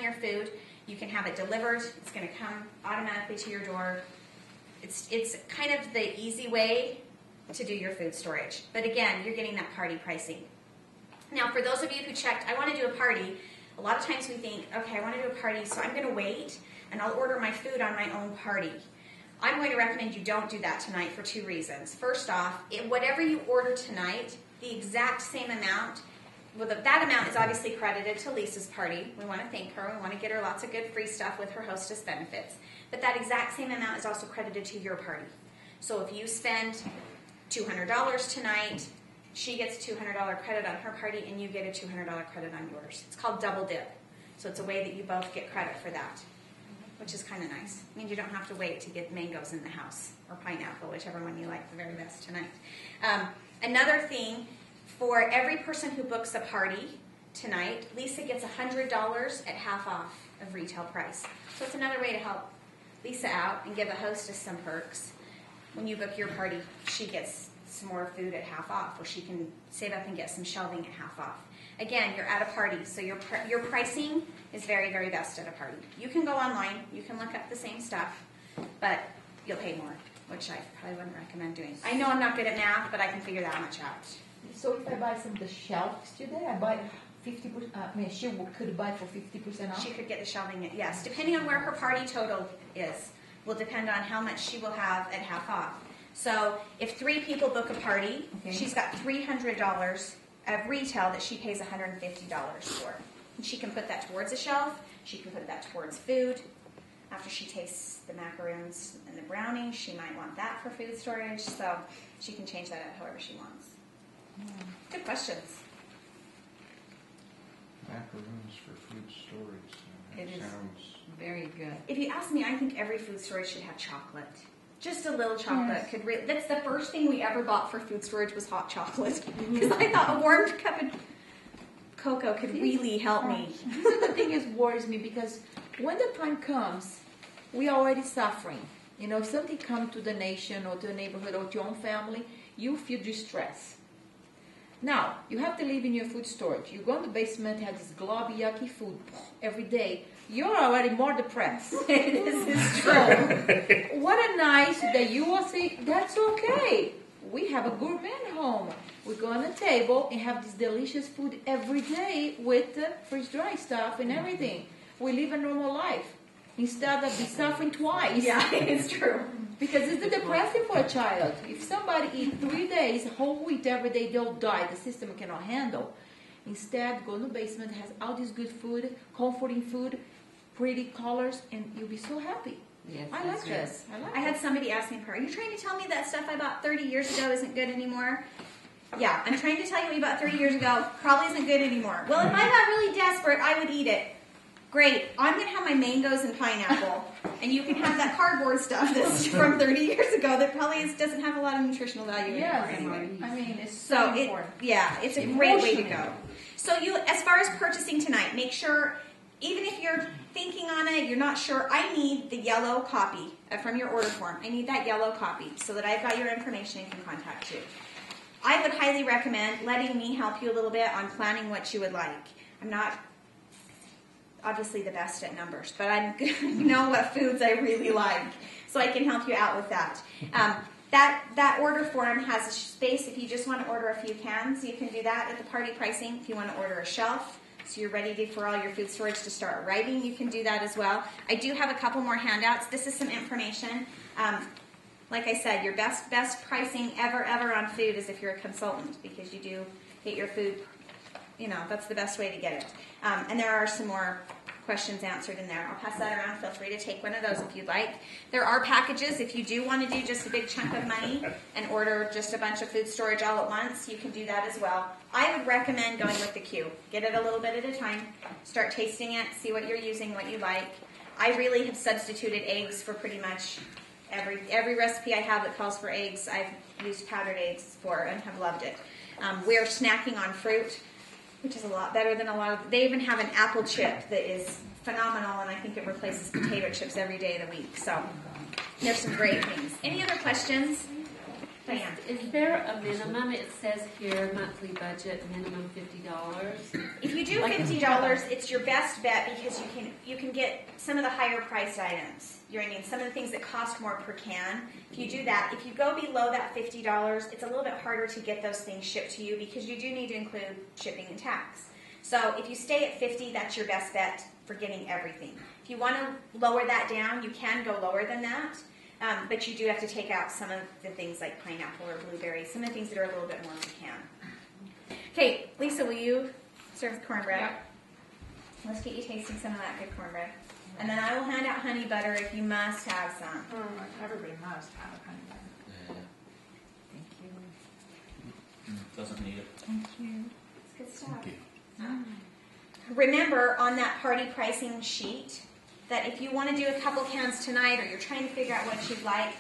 your food. You can have it delivered. It's going to come automatically to your door. It's kind of the easy way to do your food storage. But again, you're getting that party pricing. Now, for those of you who checked, I want to do a party. A lot of times we think, okay, I want to do a party, so I'm going to wait, and I'll order my food on my own party. I'm going to recommend you don't do that tonight for 2 reasons. First off, whatever you order tonight, the exact same amount, well, that amount is obviously credited to Lisa's party. We want to thank her. We want to get her lots of good free stuff with her hostess benefits. But that exact same amount is also credited to your party. So if you spend $200 tonight, she gets a $200 credit on her party, and you get a $200 credit on yours. It's called double dip. So it's a way that you both get credit for that, which is kind of nice. It means you don't have to wait to get mangoes in the house, or pineapple, whichever one you like the very best tonight. Another thing, for every person who books a party tonight, Lisa gets $100 at half off of retail price. So it's another way to help Lisa out and give a hostess some perks. When you book your party, she gets some more food at half off, or she can save up and get some shelving at half off. Again, you're at a party, so your pricing is very, very best at a party. You can go online, you can look up the same stuff, but you'll pay more, which I probably wouldn't recommend doing. I know I'm not good at math, but I can figure that much out. So if I buy some of the shelves today, I buy 50%. She could buy for 50% off. She could get the shelving. Yes, depending on where her party total is, will depend on how much she will have at half off. So if 3 people book a party, she's got $300 of retail that she pays $150 for. And she can put that towards a shelf. She can put that towards food. After she tastes the macaroons and the brownies, she might want that for food storage. So she can change that up however she wants. Good questions. Macaroons for food storage. It sounds very good. If you ask me, I think every food storage should have chocolate. Just a little chocolate could that's the first thing we ever bought for food storage was hot chocolate. Because I thought a warm cup of cocoa could really help me. This is the thing that worries me, because when the time comes, we are already suffering. You know, if something comes to the nation or to the neighborhood or to your own family, you feel distress. Now, you have to live in your food storage. You go in the basement, have this globby, yucky food every day. You're already more depressed. This is true. What a nice that you will say, that's okay. We have a gourmet home. We go on the table and have this delicious food every day with the freeze-dried stuff and everything. We live a normal life instead of be suffering twice. Yeah, it's true. Because it's depressing for a child. If somebody eats 3 days, whole wheat every day, they'll die. The system cannot handle. Instead, go in the basement, has all this good food, comforting food, pretty colors, and you'll be so happy. Yes, I like this. I had somebody ask me, are you trying to tell me that stuff I bought 30 years ago isn't good anymore? Yeah, I'm trying to tell you what you bought 30 years ago probably isn't good anymore. Well, if I got really desperate, I would eat it. Great. I'm going to have my mangoes and pineapple, and you can have that cardboard stuff that's from 30 years ago that probably doesn't have a lot of nutritional value anymore. I mean, it's so important. It's a great way to go. So as far as purchasing tonight, make sure, even if you're thinking on it, you're not sure, I need the yellow copy from your order form. I need that yellow copy so that I've got your information and can contact you. I would highly recommend letting me help you a little bit on planning what you would like. I'm not obviously the best at numbers, but I know what foods I really like, so I can help you out with that. That order form has a space if you just want to order a few cans. You can do that at the party pricing. If you want to order a shelf, so you're ready for all your food storage to start arriving, you can do that as well. I do have a couple more handouts. This is some information. Like I said, your best pricing ever on food is if you're a consultant, because you do get your food, that's the best way to get it. And there are some more questions answered in there. I'll pass that around. Feel free to take one of those if you'd like. There are packages. If you do want to do just a big chunk of money and order just a bunch of food storage all at once, you can do that as well. I would recommend going with the Q. Get it a little bit at a time. Start tasting it. See what you're using, what you like. I really have substituted eggs for pretty much every recipe I have that calls for eggs. I've used powdered eggs for and have loved it. We're snacking on fruit, which is a lot better than a lot of... They even have an apple chip that is phenomenal, and I think it replaces potato chips every day of the week. So there's some great things. Any other questions? plan. Is there a minimum? It says here monthly budget minimum $50. If you do $50, it's your best bet because you can get some of the higher priced items. You know what I mean? Some of the things that cost more per can. If you do that, if you go below that $50, it's a little bit harder to get those things shipped to you because you do need to include shipping and tax. So if you stay at $50, that's your best bet for getting everything. If you want to lower that down, you can go lower than that. But you do have to take out some of the things like pineapple or blueberries, some of the things that are a little bit more in the can. Okay, Lisa, will you serve the cornbread? Yeah. Let's get you tasting some of that good cornbread. And then I will hand out honey butter if you must have some. Everybody must have honey butter. Thank you. Doesn't need it. Thank you. It's good stuff. Thank you. Remember on that party pricing sheet that if you want to do a couple cans tonight or you're trying to figure out what you'd like,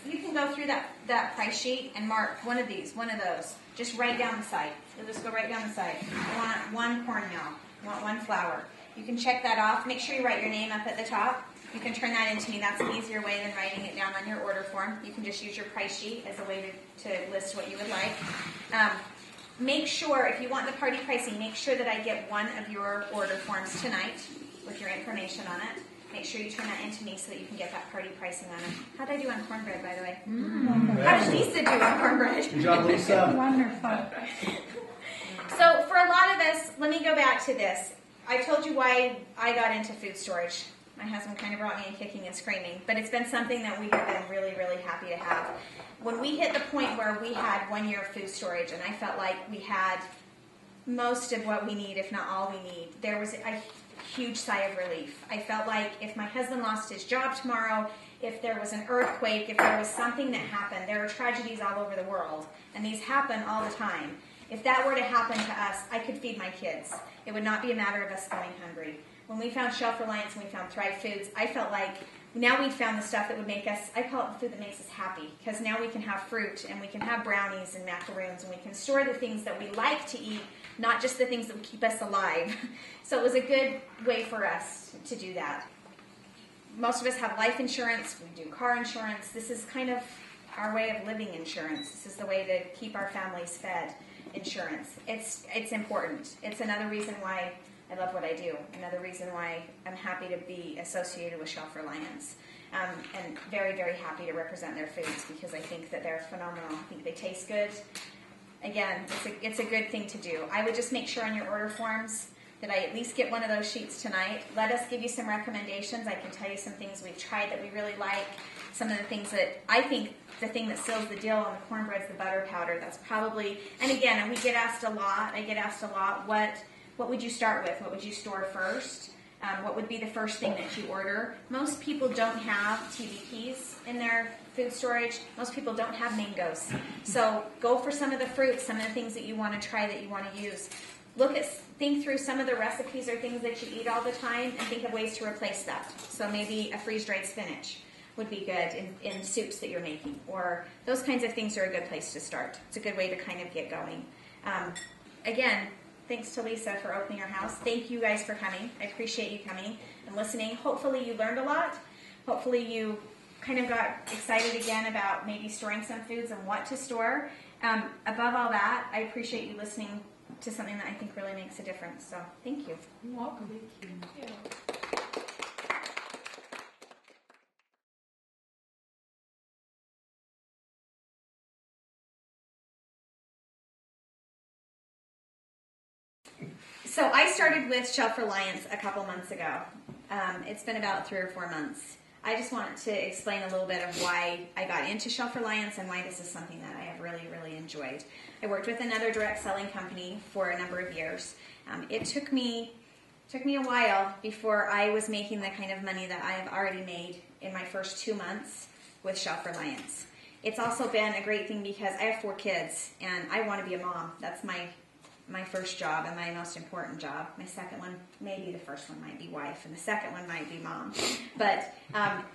you can go through that price sheet and mark one of those. Just right down the side. You'll just go right down the side. You want one cornmeal. You want one flour. You can check that off. Make sure you write your name up at the top. You can turn that into me. That's an easier way than writing it down on your order form. You can just use your price sheet as a way to list what you would like. Make sure, if you want the party pricing, make sure that I get one of your order forms tonight with your information on it. Make sure you turn that into me so that you can get that party pricing on it. How did I do on cornbread, by the way? How did Lisa do on cornbread? Good job, Lisa. Wonderful. So for a lot of us, let me go back to this. I told you why I got into food storage. My husband kind of brought me in kicking and screaming, but it's been something that we have been really, really happy to have. When we hit the point where we had 1 year of food storage, and I felt like we had most of what we need, if not all we need, there was a huge sigh of relief. I felt like if my husband lost his job tomorrow, if there was an earthquake, if there was something that happened, there are tragedies all over the world, and these happen all the time. If that were to happen to us, I could feed my kids. It would not be a matter of us going hungry. When we found Shelf Reliance and we found Thrive Foods, I felt like now we'd found the stuff that would make us, I call it the food that makes us happy, because now we can have fruit and we can have brownies and macaroons and we can store the things that we like to eat, not just the things that would keep us alive. So it was a good way for us to do that. Most of us have life insurance, we do car insurance. This is kind of our way of living insurance. This is the way to keep our families fed. Insurance. It's important. It's another reason why I love what I do. Another reason why I'm happy to be associated with Shelf Reliance. And very, very happy to represent their foods because I think that they're phenomenal. I think they taste good. Again, it's a good thing to do. I would just make sure on your order forms that I at least get one of those sheets tonight. Let us give you some recommendations. I can tell you some things we've tried that we really like. Some of the things that I think the thing that seals the deal on the cornbread is the butter powder. That's probably, and again, and we get asked a lot, I get asked a lot, what would you start with? What would you store first? What would be the first thing that you order? Most people don't have TVPs in their food storage. Most people don't have mangoes. So go for some of the fruits, some of the things that you want to try, that you want to use. Think through some of the recipes or things that you eat all the time and think of ways to replace that. So maybe a freeze-dried spinach would be good in soups that you're making, or those kinds of things are a good place to start. It's a good way to kind of get going. Again, thanks to Lisa for opening our house. Thank you guys for coming. I appreciate you coming and listening. Hopefully you learned a lot. Hopefully you kind of got excited again about maybe storing some foods and what to store. Above all that, I appreciate you listening to something that I think really makes a difference. So thank you. You're welcome. Thank you. So I started with Shelf Reliance a couple months ago. It's been about 3 or 4 months. I just wanted to explain a little bit of why I got into Shelf Reliance and why this is something that I have really, really enjoyed. I worked with another direct selling company for a number of years. It took me a while before I was making the kind of money that I have already made in my first 2 months with Shelf Reliance. It's also been a great thing because I have 4 kids and I want to be a mom. That's my first job and my most important job. My second one, maybe the first one might be wife, and the second one might be mom. But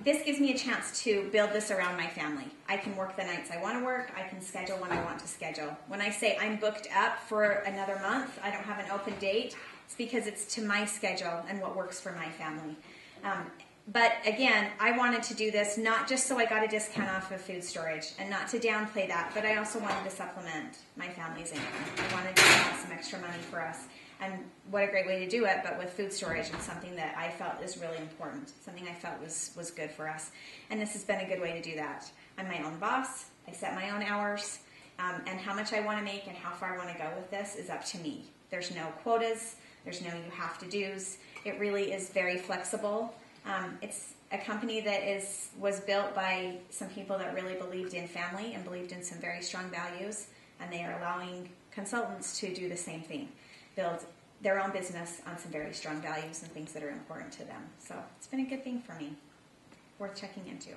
this gives me a chance to build this around my family. I can work the nights I want to work. I can schedule when I want to schedule. When I say I'm booked up for another month, I don't have an open date, it's because it's to my schedule and what works for my family. But again, I wanted to do this not just so I got a discount off of food storage and not to downplay that, but I also wanted to supplement my family's income. I wanted to have some extra money for us. And what a great way to do it, but with food storage and something that I felt is really important, something I felt was good for us. And this has been a good way to do that. I'm my own boss. I set my own hours. And how much I want to make and how far I want to go with this is up to me. There's no quotas. There's no you have to do's. It really is very flexible. It's a company that was built by some people that really believed in family and believed in some very strong values, and they are allowing consultants to do the same thing, build their own business on some very strong values and things that are important to them. So it's been a good thing for me, worth checking into.